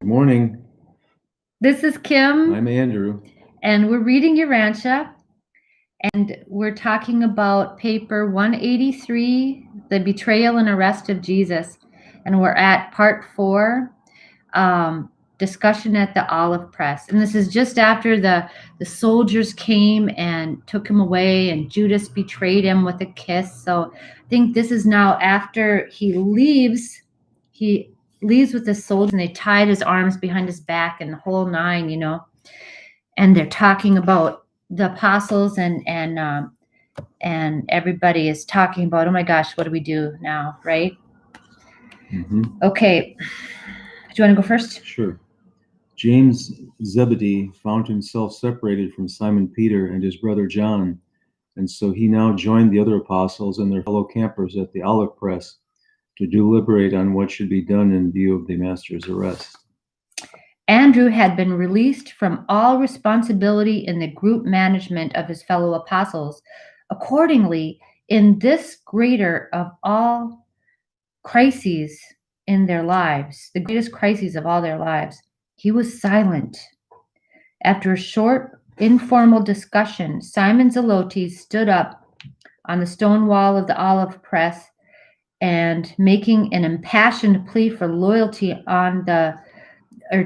Good morning. This is Kim, I'm Andrew. and we're reading Urantia, and we're talking about paper 183, The Betrayal and Arrest of Jesus. And we're at part 4, discussion at the olive press. And this is just after the soldiers came and took him away, and Judas betrayed him with a kiss. So I think this is now after he leaves. He leaves with the soldiers, and they tied his arms behind his back and the whole nine, and they're talking about the apostles, and everybody is talking about, oh my gosh, what do we do now, right? Okay, do you want to go first? Sure. James Zebedee found himself separated from Simon Peter and his brother John, and so he now joined the other apostles and their fellow campers at the olive press to deliberate on what should be done in view of the master's arrest. Andrew had been released from all responsibility in the group management of his fellow apostles. Accordingly, in this greater of all crises in their lives, the greatest crises of all their lives, he was silent. After a short, informal discussion, Simon Zelotes stood up on the stone wall of the olive press and, making an impassioned plea for loyalty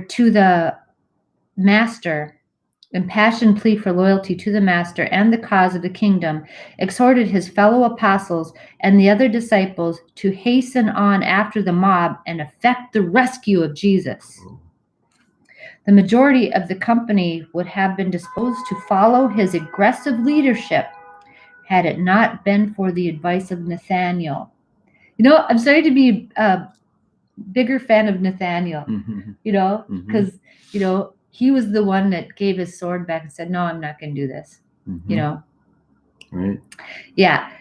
to the master, impassioned plea for loyalty to the master and the cause of the kingdom, exhorted his fellow apostles and the other disciples to hasten on after the mob and effect the rescue of Jesus. The majority of the company would have been disposed to follow his aggressive leadership had it not been for the advice of Nathaniel. I'm starting to be a bigger fan of Nathaniel, because, he was the one that gave his sword back and said, no, I'm not going to do this, Right. Yeah.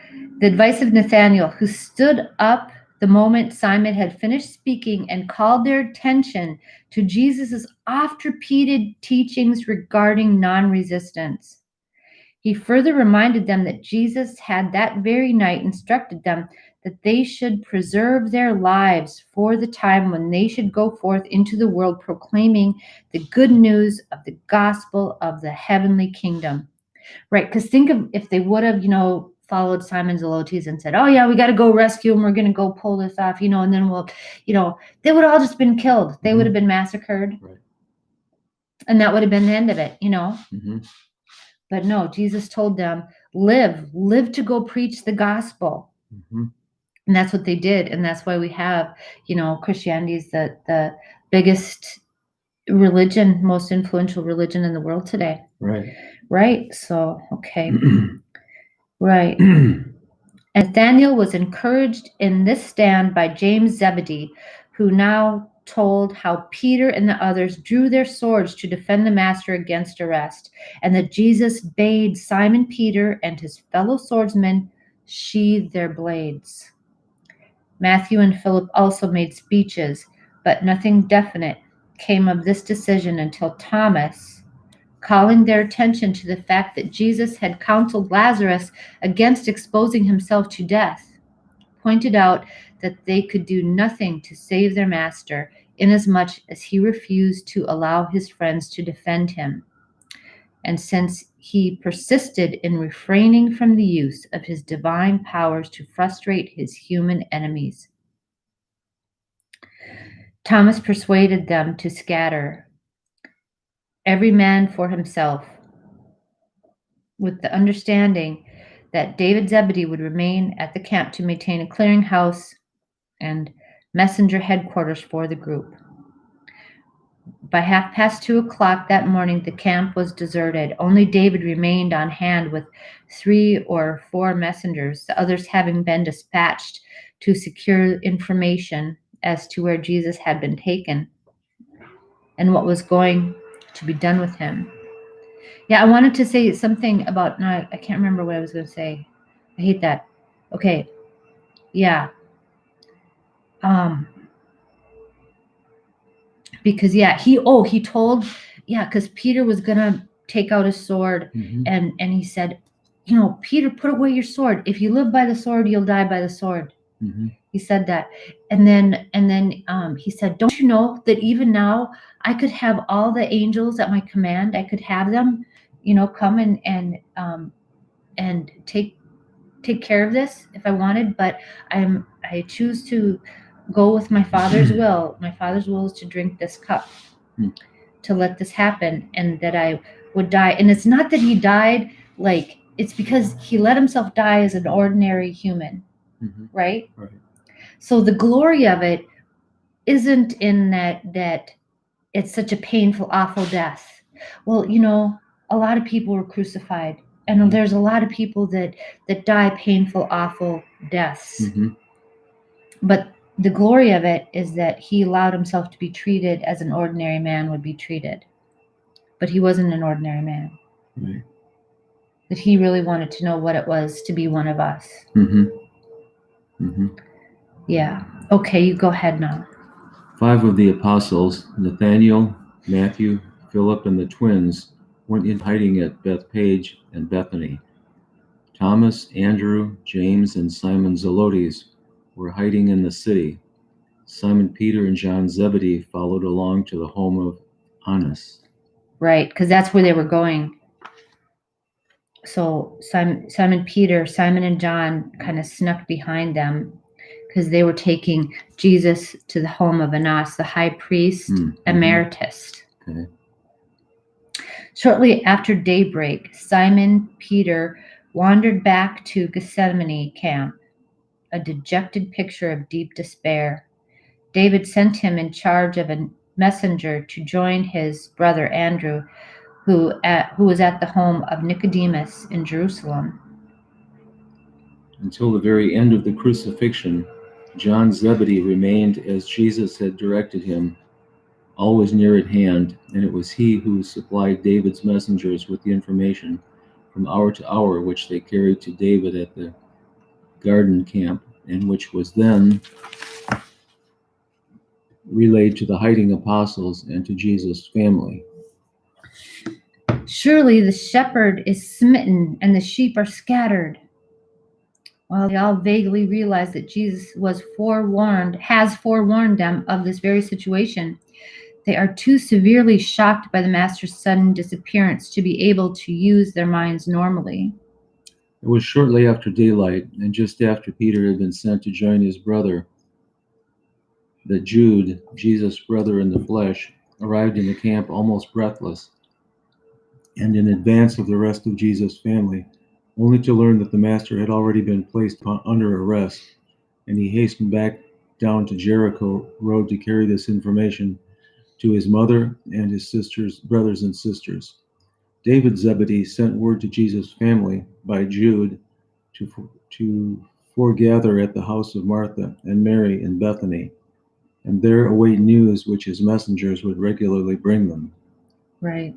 The advice of Nathaniel, who stood up the moment Simon had finished speaking and called their attention to Jesus' oft-repeated teachings regarding non-resistance. He further reminded them that Jesus had that very night instructed them that they should preserve their lives for the time when they should go forth into the world proclaiming the good news of the gospel of the heavenly kingdom. Right, because think of if they would have, followed Simon Zelotes and said, oh yeah, we got to go rescue him, we're going to go pull this off, and then we'll, they would have all just been killed. They would have been massacred. Right. And that would have been the end of it, But no, Jesus told them, live to go preach the gospel. And that's what they did. And that's why we have, Christianity is the biggest religion, most influential religion in the world today. Right. So, okay. Right. Nathaniel was encouraged in this stand by James Zebedee, who now told how Peter and the others drew their swords to defend the master against arrest, and that Jesus bade Simon Peter and his fellow swordsmen sheathe their blades. Matthew and Philip also made speeches, but nothing definite came of this decision until Thomas, calling their attention to the fact that Jesus had counseled Lazarus against exposing himself to death, pointed out that they could do nothing to save their master, inasmuch as he refused to allow his friends to defend him. And since he persisted in refraining from the use of his divine powers to frustrate his human enemies. Thomas persuaded them to scatter, every man for himself, with the understanding that David Zebedee would remain at the camp to maintain a clearinghouse and messenger headquarters for the group. By 2:30 that morning, the camp was deserted. Only David remained on hand with 3 or 4 messengers, the others having been dispatched to secure information as to where Jesus had been taken and what was going to be done with him. Yeah, I wanted to say something about, no, I can't remember what I was going to say. I hate that. Okay. Yeah. Because he told, because Peter was going to take out his sword, and he said, Peter, put away your sword. If you live by the sword, you'll die by the sword. He said that. And then he said, don't you know that even now I could have all the angels at my command? I could have them, come and take care of this if I wanted, but I choose to go with my Father's will. My Father's will is to drink this cup, to let this happen, and that I would die. And it's not that he died it's because he let himself die as an ordinary human, right? Right. So the glory of it isn't in that it's such a painful, awful death. Well, a lot of people were crucified, and there's a lot of people that die painful, awful deaths. But the glory of it is that he allowed himself to be treated as an ordinary man would be treated. But he wasn't an ordinary man. Right. That he really wanted to know what it was to be one of us. Yeah. Okay, you go ahead now. 5 of the apostles, Nathanael, Matthew, Philip, and the twins, went in hiding at Bethpage and Bethany. Thomas, Andrew, James, and Simon Zelotes were hiding in the city. Simon Peter and John Zebedee followed along to the home of Annas. Right, because that's where they were going. So Simon Peter, Simon and John kind of snuck behind them because they were taking Jesus to the home of Annas, the high priest emeritus. Okay. Shortly after daybreak, Simon Peter wandered back to Gethsemane camp, a dejected picture of deep despair. David sent him in charge of a messenger to join his brother Andrew, who was at the home of Nicodemus in Jerusalem. Until the very end of the crucifixion, John Zebedee remained as Jesus had directed him, always near at hand, and it was he who supplied David's messengers with the information from hour to hour which they carried to David at the garden camp, and which was then relayed to the hiding apostles and to Jesus' family. Surely the shepherd is smitten and the sheep are scattered. While they all vaguely realize that Jesus has forewarned them of this very situation, they are too severely shocked by the master's sudden disappearance to be able to use their minds normally. It was shortly after daylight, and just after Peter had been sent to join his brother, that Jude, Jesus' brother in the flesh, arrived in the camp almost breathless and in advance of the rest of Jesus' family, only to learn that the master had already been placed under arrest, and he hastened back down to Jericho road to carry this information to his mother and his brothers and sisters. David Zebedee sent word to Jesus' family by Jude to foregather at the house of Martha and Mary in Bethany, and there await news which his messengers would regularly bring them. Right.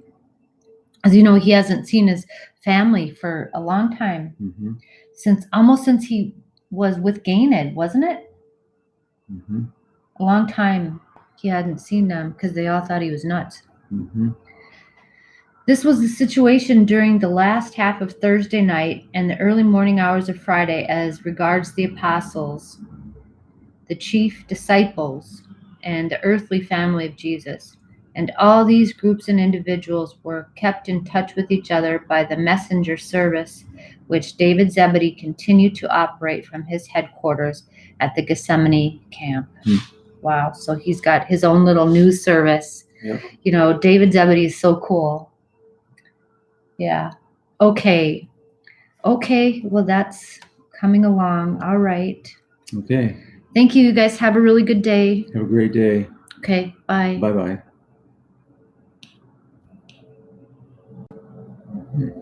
As you know, he hasn't seen his family for a long time, since he was with Ganed, wasn't it? A long time he hadn't seen them because they all thought he was nuts. This was the situation during the last half of Thursday night and the early morning hours of Friday as regards the apostles, the chief disciples, and the earthly family of Jesus. And all these groups and individuals were kept in touch with each other by the messenger service, which David Zebedee continued to operate from his headquarters at the Gethsemane camp. Wow. So he's got his own little news service. Yep. David Zebedee is so cool. Yeah. Okay. Well, that's coming along. All right. Okay. Thank you. You guys have a really good day. Have a great day. Okay. Bye. Bye-bye.